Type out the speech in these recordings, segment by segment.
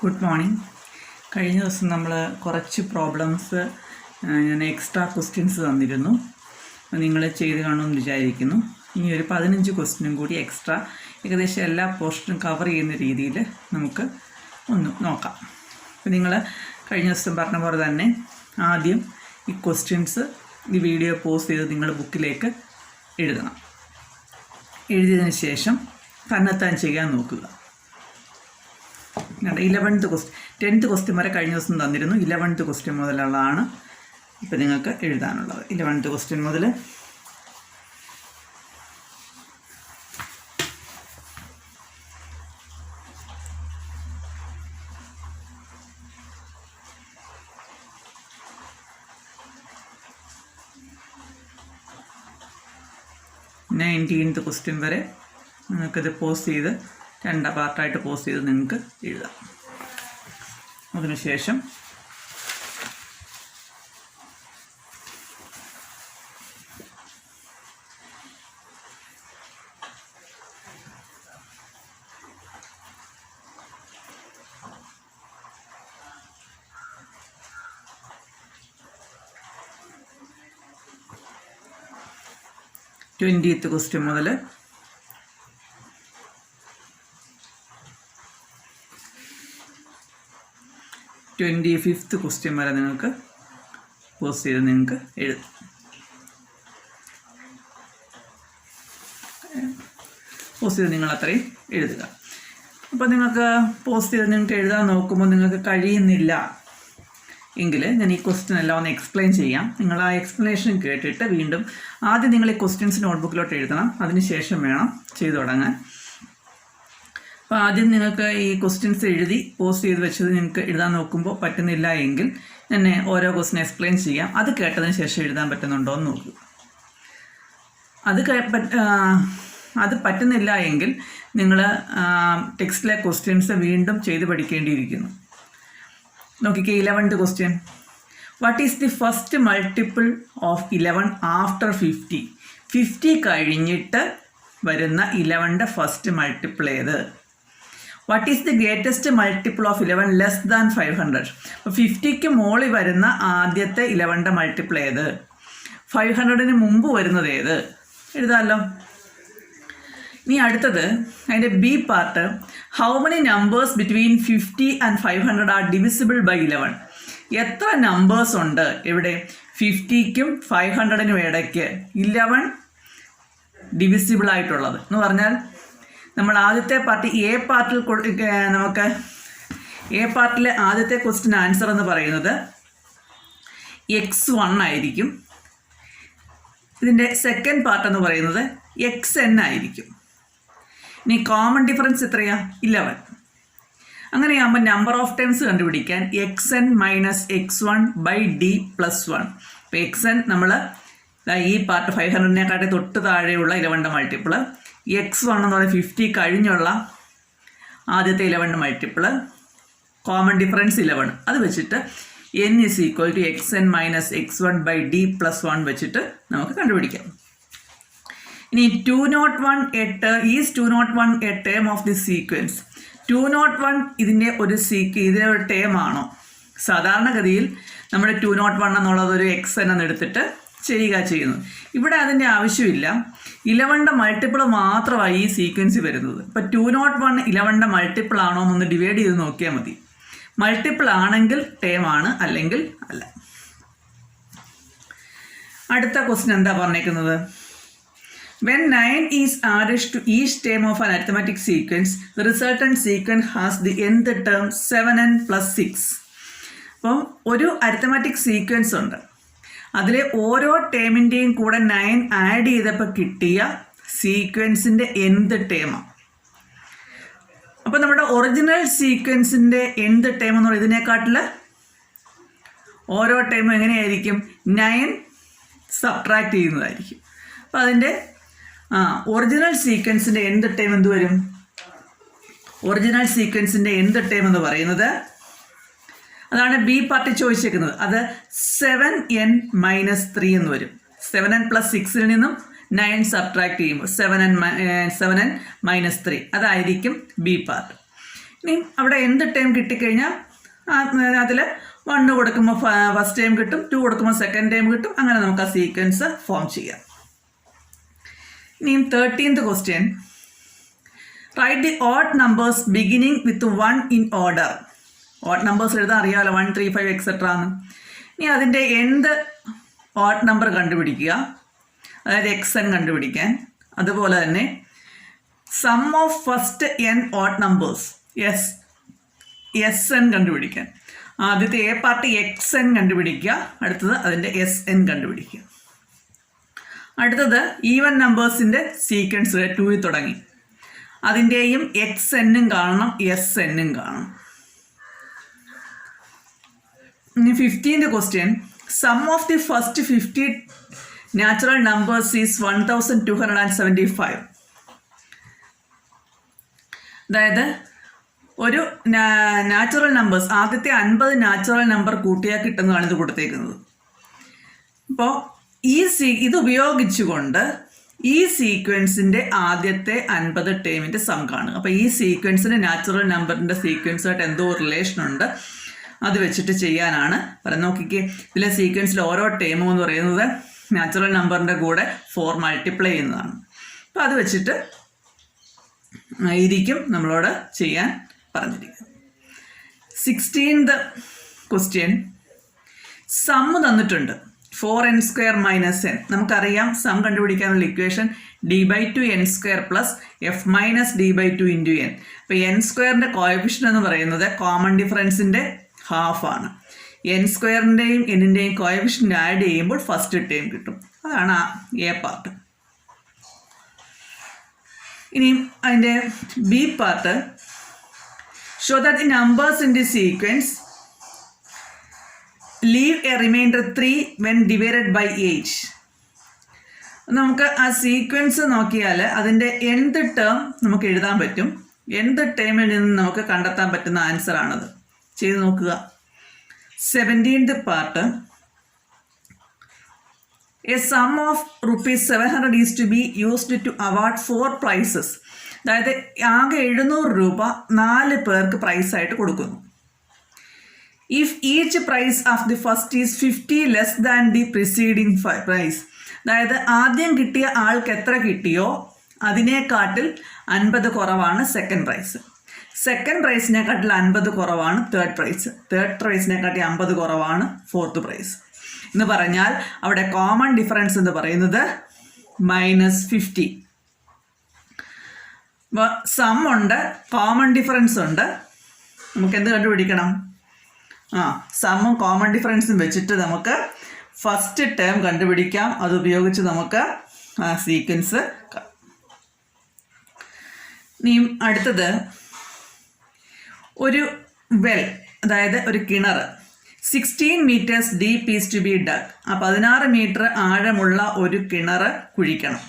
Good morning. കഴിഞ്ഞ ദിവസം നമ്മൾ കുറച്ച് പ്രോബ്ലംസ് ഞാൻ എക്സ്ട്രാ ക്വസ്റ്റ്യൻസ് തന്നിരുന്നു. നിങ്ങൾ ചെയ്ത് കാണുമെന്ന് വിചാരിക്കുന്നു. ഇനി ഒരു 15 ക്വസ്റ്റ്യനും കൂടി എക്സ്ട്രാ ഏകദേശം എല്ലാ പോർഷനും കവർ ചെയ്യുന്ന രീതിയിൽ നമുക്ക് ഒന്ന് നോക്കാം. അപ്പോൾ നിങ്ങൾ കഴിഞ്ഞ ദിവസം പറഞ്ഞ പോലെ തന്നെ ആദ്യം ഈ ക്വസ്റ്റ്യൻസ് ഈ വീഡിയോ പോസ്റ്റ് ചെയ്ത് നിങ്ങൾ ബുക്കിലേക്ക് എഴുതണം. എഴുതിയതിന് ശേഷം തന്നെത്താൻ ചെയ്യാൻ നോക്കുക. 11th ക്വസ്റ്റ്യൻ 10th ക്വസ്റ്റ്യൻ വരെ കഴിഞ്ഞ ദിവസം തന്നിരുന്നു. 11th ക്വസ്റ്റ്യൻ മുതലുള്ളതാണ് ഇപ്പോൾ നിങ്ങൾക്ക് എഴുതാനുള്ളത്. 11th ക്വസ്റ്റ്യൻ മുതൽ th ക്വസ്റ്റ്യൻ വരെ നിങ്ങൾക്കിത് പോസ്റ്റ് ചെയ്ത് 2 പാർട്ടായിട്ട് പോസ്റ്റ് ചെയ്ത് നിങ്ങൾക്ക് എഴുതാം. അതിനുശേഷം th ക്വസ്റ്റ്യൻ മുതൽ 25th ക്വസ്റ്റ്യൻ വരെ നിങ്ങൾക്ക് പോസ്റ്റ് ചെയ്ത് നിങ്ങൾക്ക് എഴുതാം. പോസ്റ്റ് ചെയ്ത് നിങ്ങൾ അത്രയും എഴുതുക. അപ്പോൾ നിങ്ങൾക്ക് പോസ്റ്റ് ചെയ്ത് നിങ്ങൾക്ക് എഴുതാൻ നോക്കുമ്പോൾ നിങ്ങൾക്ക് കഴിയുന്നില്ല എങ്കിൽ ഞാൻ ഈ ക്വസ്റ്റ്യൻ എല്ലാം ഒന്ന് എക്സ്പ്ലെയിൻ ചെയ്യാം. നിങ്ങൾ ആ എക്സ്പ്ലനേഷൻ കേട്ടിട്ട് വീണ്ടും ആദ്യം നിങ്ങൾ ഈ ക്വസ്റ്റ്യൻസ് നോട്ട്ബുക്കിലോട്ട് എഴുതണം. അതിനുശേഷം വേണം ചെയ്തു തുടങ്ങാൻ. അപ്പോൾ ആദ്യം നിങ്ങൾക്ക് ഈ ക്വസ്റ്റ്യൻസ് എഴുതി പോസ്റ്റ് ചെയ്ത് വെച്ചത് നിങ്ങൾക്ക് എഴുതാൻ നോക്കുമ്പോൾ പറ്റുന്നില്ല എങ്കിൽ തന്നെ ഓരോ ക്വസ്റ്റ്യൻ എക്സ്പ്ലെയിൻ ചെയ്യാം. അത് കേട്ടതിന് ശേഷം എഴുതാൻ പറ്റുന്നുണ്ടോ എന്ന് നോക്കുക. അത് പറ്റുന്നില്ല എങ്കിൽ നിങ്ങൾ ടെക്സ്റ്റിലെ ക്വസ്റ്റ്യൻസ് വീണ്ടും ചെയ്ത് പഠിക്കേണ്ടിയിരിക്കുന്നു. നോക്കിക്കേ, 11th question. What is the first multiple of 11 after 50? 50 കഴിഞ്ഞിട്ട് വരുന്ന 11ന്റെ ഫസ്റ്റ് മൾട്ടിപ്പിൾ ഏത്? What is the greatest multiple of 11 less than 500? അപ്പോൾ 50ക്ക് മുകളിൽ വരുന്ന ആദ്യത്തെ 11ന്റെ മൾട്ടിപ്പിൾ ഏത്? 500ന് മുമ്പ് വരുന്നത് ഏത്? എഴുതാമല്ലോ. ഇനി അടുത്തത് അതിൻ്റെ B part. How many numbers between 50 and 500 are divisible by 11? എത്ര നമ്പേഴ്സ് ഉണ്ട് ഇവിടെ 50ക്കും 500നും ഇടയ്ക്ക് 11 ഡിവിസിബിൾ ആയിട്ടുള്ളത് എന്ന് പറഞ്ഞാൽ നമ്മൾ ആദ്യത്തെ പാർട്ട് നമുക്ക് എ പാർട്ടിലെ ആദ്യത്തെ ക്വസ്റ്റ്യൻ ആൻസർ എന്ന് പറയുന്നത് x1 ആയിരിക്കും. ഇതിൻ്റെ സെക്കൻഡ് പാർട്ട് എന്ന് പറയുന്നത് xn ആയിരിക്കും. ഇനി കോമൺ ഡിഫറൻസ് എത്രയാ? 11. അങ്ങനെയാകുമ്പോൾ നമ്പർ ഓഫ് ടൈംസ് കണ്ടുപിടിക്കാൻ xn minus x1 by d plus 1. ഇപ്പോൾ xn നമ്മൾ ഈ പാർട്ട് 500-നെക്കാട്ടി തൊട്ട് താഴെയുള്ള 11ന്റെ മൾട്ടിപ്പിള്, x1 എന്ന് പറയുന്നത് 50 കഴിഞ്ഞുള്ള ആദ്യത്തെ 11ന്റെ മൾട്ടിപ്പിള്, കോമൺ ഡിഫറൻസ് 11. അത് വെച്ചിട്ട് n is equal to xn minus x1 by d plus 1 വെച്ചിട്ട് നമുക്ക് കണ്ടുപിടിക്കാം. ഇനി 201 is 201 a term of the sequence? 201 ഇതിൻ്റെ ഒരു ടേം ആണോ? സാധാരണഗതിയിൽ നമ്മൾ 201 എന്നുള്ളത് ഒരു xn എന്നെടുത്തിട്ട് ചെയ്യുന്നു. ഇവിടെ അതിൻ്റെ ആവശ്യമില്ല. 11ന്റെ മൾട്ടിപ്പിൾ മാത്രമായി ഈ സീക്വൻസ് വരുന്നത്. ഇപ്പോൾ 201 11ന്റെ മൾട്ടിപ്പിൾ ആണോ എന്നൊന്ന് ഡിവൈഡ് ചെയ്ത് നോക്കിയാൽ മതി. മൾട്ടിപ്പിൾ ആണെങ്കിൽ ടേം ആണ്, അല്ലെങ്കിൽ അല്ല. അടുത്ത ക്വസ്റ്റ്യൻ എന്താ പറഞ്ഞേക്കുന്നത്? When 9 is added to each term of an arithmetic sequence, the resultant sequence has the nth term 7n plus 6. അപ്പം ഒരു അരിത്തമാറ്റിക് സീക്വൻസ് ഉണ്ട്. അതിലെ ഓരോ ടേമിൻ്റെയും കൂടെ 9 ആഡ് ചെയ്തപ്പോൾ കിട്ടിയ സീക്വൻസിൻ്റെ nth ടേമാണ്. അപ്പോൾ നമ്മുടെ ഒറിജിനൽ സീക്വൻസിൻ്റെ nth ടേം എന്ന് പറയുന്നത് ഇതിനെക്കാട്ടിൽ ഓരോ ടൈമും എങ്ങനെയായിരിക്കും? 9 സബ്ട്രാക്ട് ചെയ്യുന്നതായിരിക്കും. അപ്പോൾ അതിൻ്റെ ഒറിജിനൽ സീക്വൻസിൻ്റെ nth ടൈം എന്ത് വരും? ഒറിജിനൽ സീക്വൻസിൻ്റെ nth ടൈം എന്ന് പറയുന്നത്, അതാണ് ബി പാർട്ടി ചോദിച്ചേക്കുന്നത്, അത് 7n മൈനസ് 3 എന്ന് വരും. 7n പ്ലസ് 6ൽ നിന്നും 9 സബ്ട്രാക്ട് ചെയ്യുമ്പോൾ 7n മൈനസ് 3 അതായിരിക്കും ബി പാർട്ട്. ഇനി അവിടെ എന്ത് ടേം കിട്ടിക്കഴിഞ്ഞാൽ അതിൽ 1 കൊടുക്കുമ്പോൾ ഫസ്റ്റ് ടൈം കിട്ടും, 2 കൊടുക്കുമ്പോൾ സെക്കൻഡ് ടൈം കിട്ടും. അങ്ങനെ നമുക്ക് ആ സീക്വൻസ് ഫോം ചെയ്യാം. ഇനിയും 13th question, right the odd numbers beginning with 1 in order. Odd numbers എഴുതാൻ അറിയാമല്ലോ, 1, 3, 5 എക്സെട്ര എന്ന്. ഇനി അതിൻ്റെ എന്ത് ഓഡ് നമ്പർ കണ്ടുപിടിക്കുക, അതായത് xn കണ്ടുപിടിക്കാൻ. അതുപോലെ തന്നെ sum of first n odd numbers sn കണ്ടുപിടിക്കാൻ. ആദ്യത്തെ എ പാർട്ട് xn കണ്ടുപിടിക്കുക, അടുത്തത് അതിൻ്റെ sn കണ്ടുപിടിക്കുക. അടുത്തത് ഈവൻ നമ്പേഴ്സിൻ്റെ സീക്വൻസ് 2 തുടങ്ങി, അതിൻ്റെയും xnഉം കാണണം, snഉം കാണണം. ഇനി 15th question, sum of the first 50 natural numbers is 1275. അതായത് ഒരു നാച്ചുറൽ നമ്പേഴ്സ്, ആദ്യത്തെ 50 നാച്ചുറൽ നമ്പർ കൂട്ടിയാൽ കിട്ടുന്നതാണ് ഇത് കൊടുത്തേക്കുന്നത്. അപ്പോൾ ഇത് ഉപയോഗിച്ചുകൊണ്ട് ഈ സീക്വൻസിൻ്റെ ആദ്യത്തെ 50 ടേമിൻ്റെ സം കാണുക. അപ്പോൾ ഈ സീക്വൻസിന് നാച്ചുറൽ നമ്പറിൻ്റെ സീക്വൻസായിട്ട് എന്തോ റിലേഷൻ ഉണ്ട്, അത് വെച്ചിട്ട് ചെയ്യാനാണ് പറയുന്നത്. നോക്കിക്കേ, ഇതിലെ സീക്വൻസിൽ ഓരോ ടേമും എന്ന് പറയുന്നത് നാച്ചുറൽ നമ്പറിൻ്റെ കൂടെ 4 മൾട്ടിപ്ലൈ ചെയ്യുന്നതാണ്. അപ്പോൾ അത് വെച്ചിട്ട് ആയിരിക്കും നമ്മളോട് ചെയ്യാൻ പറഞ്ഞിരിക്കുന്നത്. 16th ക്വസ്റ്റ്യൻ, സം തന്നിട്ടുണ്ട് 4n² - n. നമുക്കറിയാം സം കണ്ടുപിടിക്കാനുള്ള equation d/2 n² plus f - d/2 × n. അപ്പോൾ n² കോഎഫിഷ്യൻ്റ് എന്ന് പറയുന്നത് കോമൺ ഡിഫറൻസിൻ്റെ ഹാഫാണ്. n²ൻ്റെയും n-ൻ്റെയും കോഎഫിഷ്യൻ്റ് ആഡ് ചെയ്യുമ്പോൾ ഫസ്റ്റ് ടേം കിട്ടും. അതാണ് ആ എ പാർട്ട്. ഇനിയും അതിൻ്റെ B part, show that the numbers in the sequence leave a remainder 3 when divided by 8. നമുക്ക് ആ സീക്വൻസ് നോക്കിയാൽ അതിൻ്റെ nth ടേം നമുക്ക് എഴുതാൻ പറ്റും. nth ടേമിൽ നിന്ന് നമുക്ക് കണ്ടെത്താൻ പറ്റുന്ന ആൻസറാണത്. ചെയ്ത് നോക്കുക. 17th part, a sum of ₹700 is to be used to award 4 prizes. അതായത് ആകെ 700 രൂപ 4 പേർക്ക് പ്രൈസായിട്ട് കൊടുക്കുന്നു. If each prize of the first is 50 less than the preceding prize. അതായത് ആദ്യം കിട്ടിയ ആൾക്ക് എത്ര കിട്ടിയോ അതിനെക്കാട്ടിൽ 50 കുറവാണ് സെക്കൻഡ് പ്രൈസ്. സെക്കൻഡ് പ്രൈസിനെക്കാട്ടിൽ 50 കുറവാണ് തേർഡ് പ്രൈസ്. തേർഡ് പ്രൈസിനെക്കാട്ടി 50 കുറവാണ് ഫോർത്ത് പ്രൈസ്. എന്ന് പറഞ്ഞാൽ അവിടെ കോമൺ ഡിഫറൻസ് എന്ന് പറയുന്നത് -50. സം ഉണ്ട്, കോമൺ ഡിഫറൻസ് ഉണ്ട്. നമുക്ക് എന്ത് കണ്ടുപിടിക്കണം? സമ്മും കോമൺ ഡിഫറൻസും വെച്ചിട്ട് നമുക്ക് ഫസ്റ്റ് ടേം കണ്ടുപിടിക്കാം. അതുപയോഗിച്ച് നമുക്ക് സീക്വൻസ്. ഇനിയും അടുത്തത്, ഒരു വെൽ, അതായത് ഒരു കിണർ 16 meters deep is to be dug. 16 metre ആഴമുള്ള ഒരു കിണർ കുഴിക്കണം.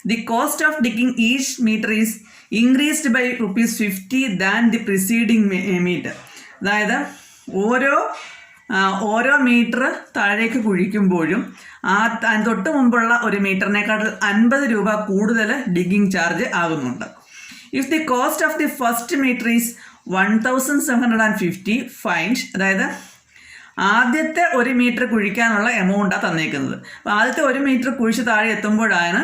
The cost of digging each metre is increased by ₹50 than the preceding metre. അതായത് ഓരോ മീറ്റർ താഴേക്ക് കുഴിക്കുമ്പോഴും തൊട്ട് മുമ്പുള്ള ഒരു മീറ്ററിനേക്കാൾ 50 രൂപ കൂടുതൽ ഡിഗിങ് ചാർജ് ആകുന്നുണ്ട്. If the cost of the first metre is 1750 find. അതായത് ആദ്യത്തെ 1 മീറ്റർ കുഴിക്കാനുള്ള എമൗണ്ടാണ് തന്നേക്കുന്നത്. അപ്പോൾ ആദ്യത്തെ 1 മീറ്റർ കുഴിച്ച് താഴെ എത്തുമ്പോഴാണ്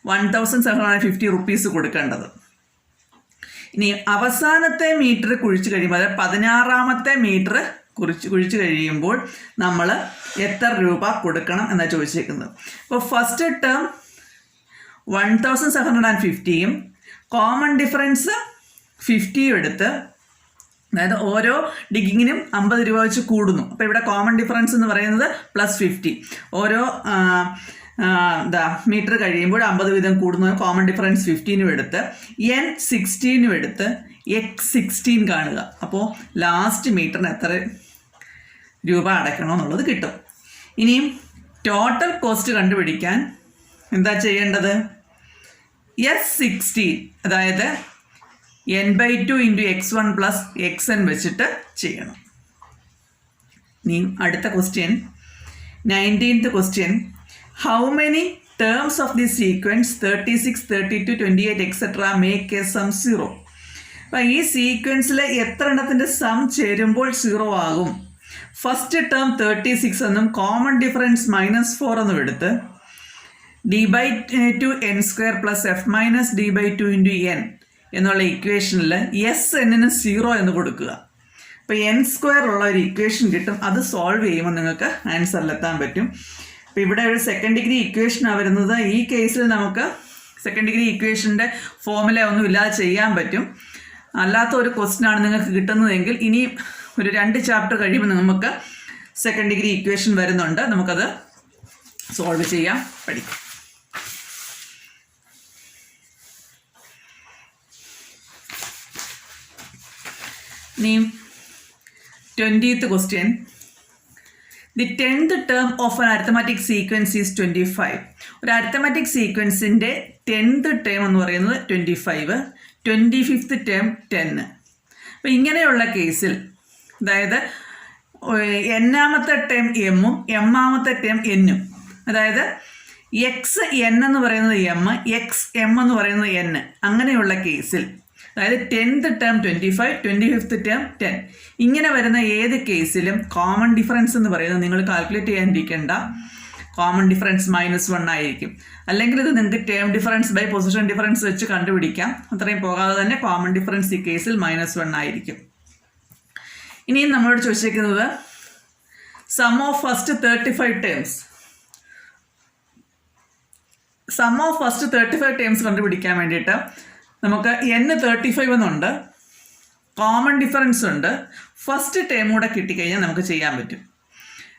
1750 റുപ്പീസ് കൊടുക്കേണ്ടത്. ഇനി അവസാനത്തെ മീറ്റർ കുഴിച്ച് കഴിയുമ്പോൾ, അതായത് 16ാമത്തെ മീറ്റർ കുഴിച്ച് കഴിയുമ്പോൾ നമ്മൾ എത്ര രൂപ കൊടുക്കണം എന്നാണ് ചോദിച്ചേക്കുന്നത്. അപ്പോൾ ഫസ്റ്റ് ടേം 1750യും കോമൺ ഡിഫറൻസ് 50യും എടുത്ത്, അതായത് ഓരോ ഡിഗിങ്ങിനും 50 രൂപ വെച്ച് കൂടുന്നു. അപ്പോൾ ഇവിടെ കോമൺ ഡിഫറൻസ് എന്ന് പറയുന്നത് +50. ഓരോ മീറ്റർ കഴിയുമ്പോൾ 50 വീതം കൂടുന്നു. കോമൺ ഡിഫറൻസ് 15 എടുത്ത് n16 എടുത്ത് x16 കാണുക. അപ്പോൾ ലാസ്റ്റ് മീറ്ററിന് എത്ര രൂപ അടയ്ക്കണമെന്നുള്ളത് കിട്ടും. ഇനിയും ടോട്ടൽ കോസ്റ്റ് കണ്ടുപിടിക്കാൻ എന്താ ചെയ്യേണ്ടത്? S16, അതായത് n/2 × x1 + xn വെച്ചിട്ട് ചെയ്യണം. ഇനി അടുത്ത question, 19th question, how many terms of the sequence 36, 32, 28 etc. Make a sum 0. അപ്പം ഈ സീക്വൻസിൽ എത്ര എണ്ണത്തിൻ്റെ സം ചേരുമ്പോൾ 0 ആകും? ഫസ്റ്റ് ടേം 36 എന്നും കോമൺ ഡിഫറൻസ് -4 എന്നും എടുത്ത് d/2 n² plus f - d/2 × n എന്നുള്ള ഇക്വേഷനിൽ n-ന് 0 എന്ന് കൊടുക്കുക. അപ്പോൾ n² ഉള്ള ഒരു ഇക്വേഷൻ കിട്ടും. അത് സോൾവ് ചെയ്യുമ്പോൾ നിങ്ങൾക്ക് ആൻസറിലെത്താൻ പറ്റും. അപ്പോൾ ഇവിടെ ഒരു സെക്കൻഡ് ഡിഗ്രി ഇക്വേഷനാണ് വരുന്നത്. ഈ കേസിൽ നമുക്ക് സെക്കൻഡ് ഡിഗ്രി ഇക്വേഷൻ്റെ ഫോർമുല ഒന്നും ഇല്ലാതെ ചെയ്യാൻ പറ്റും. അല്ലാത്ത ഒരു ക്വസ്റ്റ്യനാണ് നിങ്ങൾക്ക് കിട്ടുന്നതെങ്കിൽ ഇനി ഒരു 2 ചാപ്റ്റർ കഴിയുമ്പോൾ നമുക്ക് സെക്കൻഡ് ഡിഗ്രി ഇക്വേഷൻ വരുന്നുണ്ട്. നമുക്കത് സോൾവ് ചെയ്യാം, പഠിക്കാം. ഇനി 20th question. The 10th term of an arithmetic sequence is 25. ഒരു അരിത്തമാറ്റിക് സീക്വൻസിൻ്റെ 10th ടേം എന്ന് പറയുന്നത് 25, 25th ടേം 10. അപ്പോൾ ഇങ്ങനെയുള്ള കേസിൽ, അതായത് n-ാമത്തെ ടേം m-ഉം m-ാമത്തെ ടേം n-ഉം, അതായത് എക്സ് n എന്ന് പറയുന്നത് m, എക്സ് m എന്ന് പറയുന്നത് n, അങ്ങനെയുള്ള കേസിൽ, അതായത് 10th ടേം 25, 25th ടേം 10, ഇങ്ങനെ വരുന്ന ഏത് കേസിലും കോമൺ ഡിഫറൻസ് എന്ന് പറയുന്നത് നിങ്ങൾ കാൽക്കുലേറ്റ് ചെയ്യാനിരിക്കേണ്ട. കോമൺ ഡിഫറൻസ് -1 ആയിരിക്കും. അല്ലെങ്കിൽ ഇത് നിങ്ങൾക്ക് term difference by position difference വെച്ച് കണ്ടുപിടിക്കാം. അത്രയും പോകാതെ തന്നെ കോമൺ ഡിഫറൻസ് ഈ കേസിൽ -1 ആയിരിക്കും. ഇനിയും നമ്മളോട് ചോദിച്ചിരിക്കുന്നത് sum of first 35 terms. Sum of first 35 terms കണ്ടുപിടിക്കാൻ വേണ്ടിയിട്ട് നമുക്ക് n35 എന്നുണ്ട്, കോമൺ ഡിഫറൻസ് ഉണ്ട്, ഫസ്റ്റ് ടേം കൂടെ കിട്ടിക്കഴിഞ്ഞാൽ നമുക്ക് ചെയ്യാൻ പറ്റും.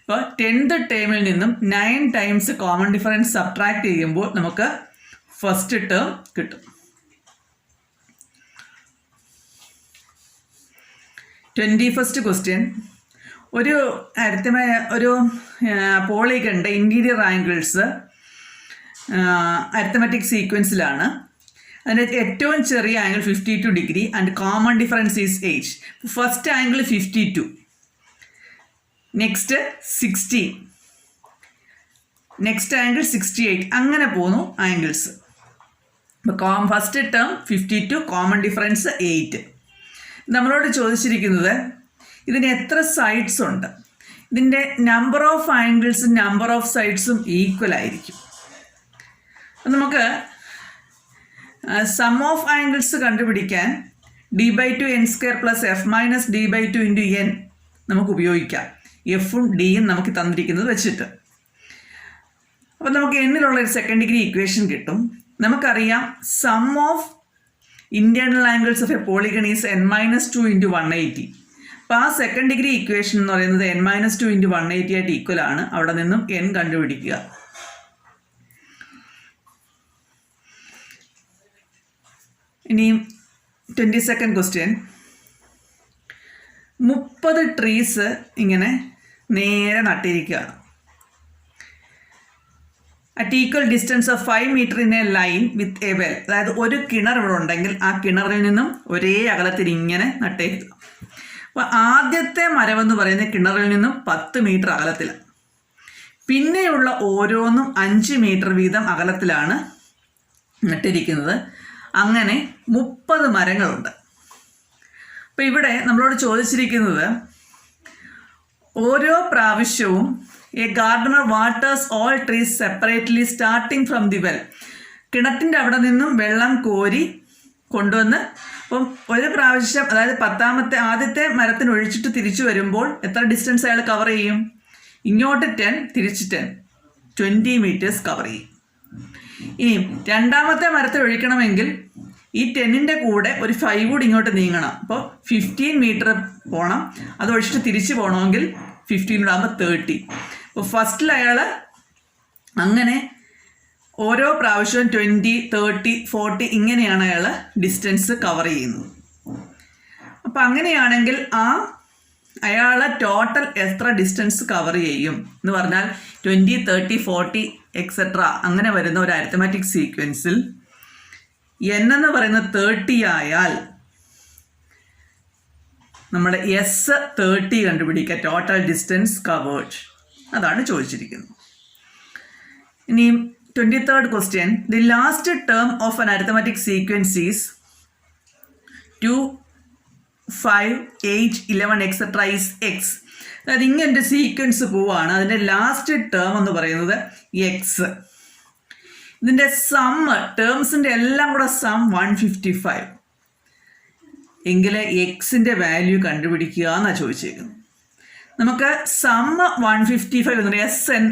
അപ്പോൾ 10th ടേമിൽ നിന്നും 9 ടൈംസ് കോമൺ ഡിഫറൻസ് സബ്ട്രാക്ട് ചെയ്യുമ്പോൾ നമുക്ക് ഫസ്റ്റ് ടേം കിട്ടും. 21st question. ഒരു പോളിഗണിൻ്റെ ഇൻറ്റീരിയർ ആംഗിൾസ് അരിത്തമാറ്റിക് സീക്വൻസിലാണ്. അതിൻ്റെ ഏറ്റവും ചെറിയ angle 52 degree and common difference is 8. First angle 52, next 60, next angle 68, അങ്ങനെ പോകുന്നു ആംഗിൾസ്. അപ്പോൾ ഫസ്റ്റ് ടേം 52, കോമൺ ഡിഫറൻസ് 8. നമ്മളോട് ചോദിച്ചിരിക്കുന്നത് ഇതിന് എത്ര സൈഡ്സ് ഉണ്ട്. ഇതിൻ്റെ നമ്പർ ഓഫ് ആംഗിൾസും നമ്പർ ഓഫ് സൈഡ്സും ഈക്വൽ ആയിരിക്കും. നമുക്ക് സം ഓഫ് ആംഗിൾസ് കണ്ടുപിടിക്കാൻ d/2 n² plus f - d/2 × n നമുക്ക് ഉപയോഗിക്കാം. എഫും ഡിയും നമുക്ക് തന്നിരിക്കുന്നത് വെച്ചിട്ട്. അപ്പോൾ നമുക്ക് എന്നിലുള്ള ഒരു സെക്കൻഡ് ഡിഗ്രി ഇക്വേഷൻ കിട്ടും. നമുക്കറിയാം sum of internal angles of a polygon is n - 2 × 180. അപ്പോൾ ആ സെക്കൻഡ് ഡിഗ്രി ഇക്വേഷൻ എന്ന് പറയുന്നത് n - 2 × 180 ആയിട്ട് ഈക്വൽ ആണ്. അവിടെ നിന്നും n കണ്ടുപിടിക്കുക. ഇനിയും 22nd ക്വസ്റ്റ്യൻ. 30 ട്രീസ് ഇങ്ങനെ നേരെ നട്ടിരിക്കുകയാണ്. At equal distance of 5 metre in a line with a well. അതായത് ഒരു കിണർ ഇവിടെ ഉണ്ടെങ്കിൽ ആ കിണറിൽ നിന്നും ഒരേ അകലത്തിൽ ഇങ്ങനെ നട്ടേക്കുക. അപ്പോൾ ആദ്യത്തെ മരമെന്ന് പറയുന്ന കിണറിൽ നിന്നും 10 മീറ്റർ അകലത്തിലാണ്. പിന്നെയുള്ള ഓരോന്നും 5 മീറ്റർ വീതം അകലത്തിലാണ് നട്ടിരിക്കുന്നത്. അങ്ങനെ 30 മരങ്ങളുണ്ട്. അപ്പോൾ ഇവിടെ നമ്മളോട് ചോദിച്ചിരിക്കുന്നത് ഓരോ പ്രാവശ്യവും a gardener waters all trees separately starting from the well. കിണറ്റിൻ്റെ അവിടെ നിന്നും വെള്ളം കോരി കൊണ്ടുവന്ന്, അപ്പം ഒരു പ്രാവശ്യം, അതായത് ആദ്യത്തെ മരത്തിന് ഒഴിച്ചിട്ട് തിരിച്ചു വരുമ്പോൾ എത്ര ഡിസ്റ്റൻസ് അയാൾ കവർ ചെയ്യും? ഇങ്ങോട്ട് 10, തിരിച്ച് 10, 20 മീറ്റേഴ്സ് കവർ ചെയ്യും. ഇനി രണ്ടാമത്തെ മരത്തിൽ ഒഴിക്കണമെങ്കിൽ ഈ 10ൻ്റെ കൂടെ ഒരു 5 കൂടി ഇങ്ങോട്ട് നീങ്ങണം. അപ്പോൾ 15 മീറ്റർ പോകണം. അത് ഒഴിച്ചിട്ട് തിരിച്ച് പോകണമെങ്കിൽ 15 ആകുമ്പോൾ 30. അപ്പോൾ ഫസ്റ്റിൽ അയാൾ അങ്ങനെ ഓരോ പ്രാവശ്യവും 20, 30, 40 ഇങ്ങനെയാണ് അയാൾ ഡിസ്റ്റൻസ് കവർ ചെയ്യുന്നത്. അപ്പോൾ അങ്ങനെയാണെങ്കിൽ അയാൾ ടോട്ടൽ എത്ര ഡിസ്റ്റൻസ് കവർ ചെയ്യും എന്ന് പറഞ്ഞാൽ 20, 30, 40 എക്സെട്ര അങ്ങനെ വരുന്ന ഒരു അരിത്തമാറ്റിക് സീക്വൻസിൽ n എന്ന് പറയുന്നത് 30 ആയാൽ നമ്മുടെ എസ് 30 കണ്ടുപിടിക്കുക, ടോട്ടൽ ഡിസ്റ്റൻസ് കവേർഡ്. അതാണ് ചോദിച്ചിരിക്കുന്നത്. ഇനി 23rd question. The last term of an arithmetic sequence is 2, 5, 8, 11 etcetera is X. അതായത് ഇങ്ങനെ സീക്വൻസ് പോവാണ്. അതിൻ്റെ ലാസ്റ്റ് ടേം എന്ന് പറയുന്നത് എക്സ്. ഇതിൻ്റെ ടേംസിൻ്റെ എല്ലാം കൂടെ സം 155 എങ്കിൽ എക്സിൻ്റെ വാല്യൂ കണ്ടുപിടിക്കുക എന്നാണ് ചോദിച്ചേക്കുന്നത്. നമുക്ക് സം 155 എന്ന് പറയുന്നത് S N.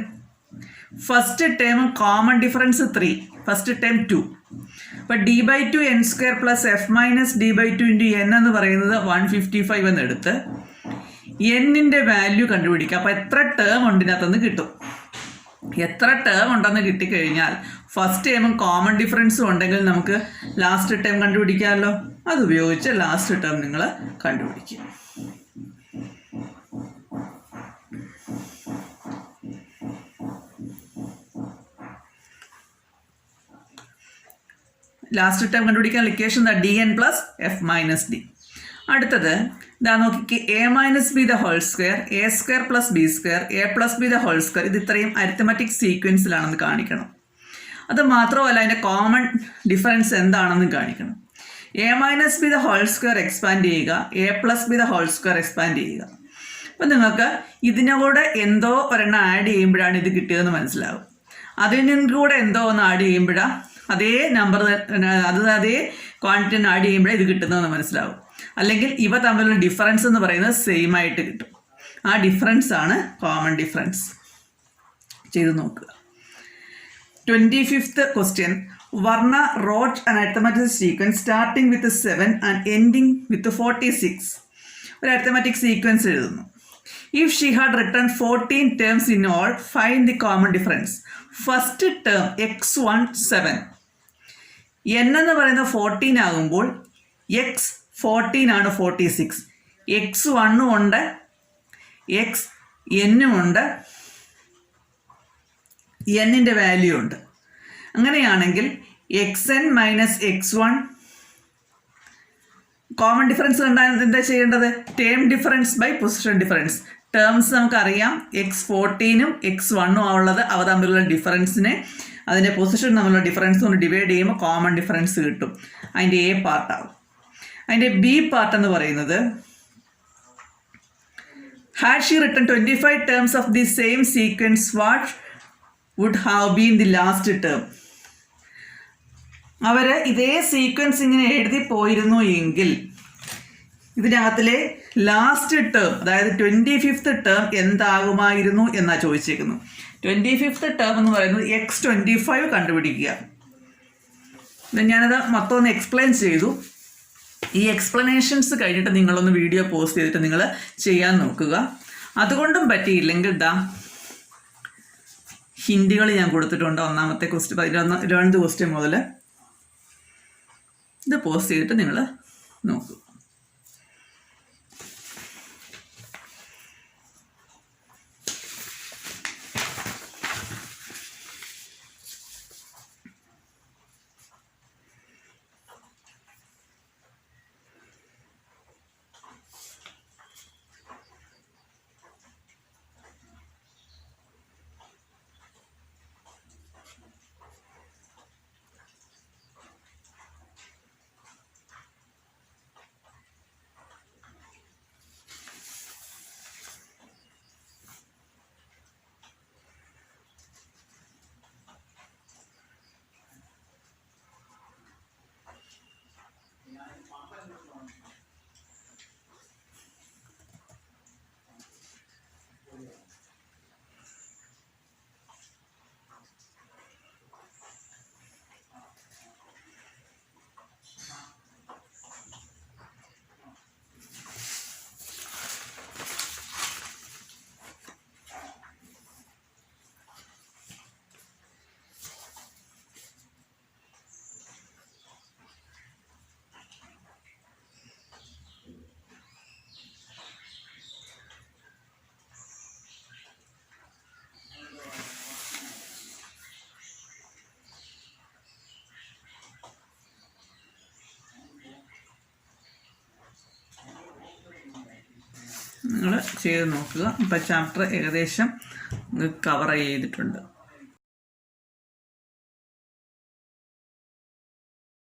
First term common difference 3, first term 2. അപ്പോൾ d/2 n² plus f minus d/2 into N എന്ന് പറയുന്നത് 155 എന്നെടുത്ത് എന്നിൻ്റെ വാല്യൂ കണ്ടുപിടിക്കുക. അപ്പോൾ എത്ര ടേം ഉണ്ട് ഇതിനകത്തുനിന്ന് കിട്ടും. എത്ര ടേം ഉണ്ടെന്ന് കിട്ടിക്കഴിഞ്ഞാൽ ഫസ്റ്റ് ടേമും കോമൺ ഡിഫറൻസും ഉണ്ടെങ്കിൽ നമുക്ക് ലാസ്റ്റ് ടേം കണ്ടുപിടിക്കാമല്ലോ. അതുപയോഗിച്ച് ലാസ്റ്റ് ടേം നിങ്ങൾ കണ്ടുപിടിക്കുക. ലാസ്റ്റ് ടേം കണ്ടുപിടിക്കാൻ equation d n plus f minus d. അടുത്തത് ഇതാ നോക്കിക്ക്, a minus b the whole square, a square plus b square, a plus b the whole square. ഇത് ഇത്രയും അരിത്തമാറ്റിക് സീക്വൻസിലാണെന്ന് കാണിക്കണം. അത് മാത്രമല്ല അതിൻ്റെ കോമൺ ഡിഫറൻസ് എന്താണെന്ന് കാണിക്കണം. A minus b the whole square expand ചെയ്യുക, a plus b the whole square expand ചെയ്യുക. അപ്പം നിങ്ങൾക്ക് ഇതിനോട് എന്തോ ഒരെണ്ണം ആഡ് ചെയ്യുമ്പോഴാണ് ഇത് കിട്ടിയതെന്ന് മനസ്സിലാവും. അതിൽ നിന്നും കൂടെ എന്തോ ഒന്ന് ആഡ് ചെയ്യുമ്പോഴാണ് അതേ നമ്പർ അതേ ക്വാണ്ടിറ്റി ആഡ് ചെയ്യുമ്പോഴേ ഇത് കിട്ടുന്നതെന്ന് മനസ്സിലാവും. അല്ലെങ്കിൽ ഇവ തമ്മിലുള്ള ഡിഫറൻസ് എന്ന് പറയുന്നത് സെയിം ആയിട്ട് കിട്ടും. ആ ഡിഫറൻസ് ആണ് കോമൺ ഡിഫറൻസ്. ചെയ്ത് നോക്കുക. 25th question. വർണ്ണ wrote an arithmetic sequence starting with 7 and ending with 46. ഒരു അരിത്തമാറ്റിക് സീക്വൻസ് എഴുതുന്നു. If she had written 14 terms in all, find the common difference. First term x1 7, n എന്ന് പറയുന്നത് 14 ആകുമ്പോൾ X 14 ആണ് 46. x1 ഉണ്ട്, എക്സ് എന്നും ഉണ്ട്, എന്നിൻ്റെ വാല്യൂ ഉണ്ട്. അങ്ങനെയാണെങ്കിൽ xn minus x1 common difference കണ്ടാൽ എന്താ ചെയ്യേണ്ടത്? Term difference by position difference. Terms നമുക്കറിയാം, x14ഉം x1ഉം ഉള്ളത് അവ തമ്മിലുള്ള ഡിഫറൻസിനെ അതിൻ്റെ പൊസിഷൻ തമ്മിലുള്ള ഡിഫറൻസ് കൊണ്ട് ഡിവൈഡ് ചെയ്യുമ്പോൾ കോമൺ ഡിഫറൻസ് കിട്ടും. അതിൻ്റെ എ പാർട്ടാവും. അതിൻ്റെ ബി പാർട്ട് എന്ന് പറയുന്നത് had she written 25 terms of the same sequence what would have been the last term. അവർ ഇതേ സീക്വൻസ് ഇങ്ങനെ എഴുതി പോയിരുന്നു എങ്കിൽ ഇതിനകത്തിലെ ലാസ്റ്റ് ടേം, അതായത് 25th ടേം എന്താകുമായിരുന്നു എന്നാണ് ചോദിച്ചേക്കുന്നു. 25th ടേം എന്ന് പറയുന്നത് x25 കണ്ടുപിടിക്കുക. ഞാനത് മൊത്തം ഒന്ന് എക്സ്പ്ലെയിൻ ചെയ്തു. ഈ എക്സ്പ്ലനേഷൻസ് കഴിഞ്ഞിട്ട് നിങ്ങളൊന്ന് വീഡിയോ പോസ്റ്റ് ചെയ്തിട്ട് നിങ്ങൾ ചെയ്യാൻ നോക്കുക. അതുകൊണ്ടും പറ്റിയില്ലെങ്കിൽ ഹിന്ദികൾ ഞാൻ കൊടുത്തിട്ടുണ്ട്. ഒന്നാമത്തെ ക്വസ്റ്റ്യൻ 11th ക്വസ്റ്റ്യൻ മുതൽ ഇത് പോസ്റ്റ് ചെയ്തിട്ട് നിങ്ങൾ നോക്കൂ. നിങ്ങൾ ചെയ്ത് നോക്കുക. ഇപ്പോൾ ചാപ്റ്റർ ഏകദേശം കവർ ചെയ്തിട്ടുണ്ട്.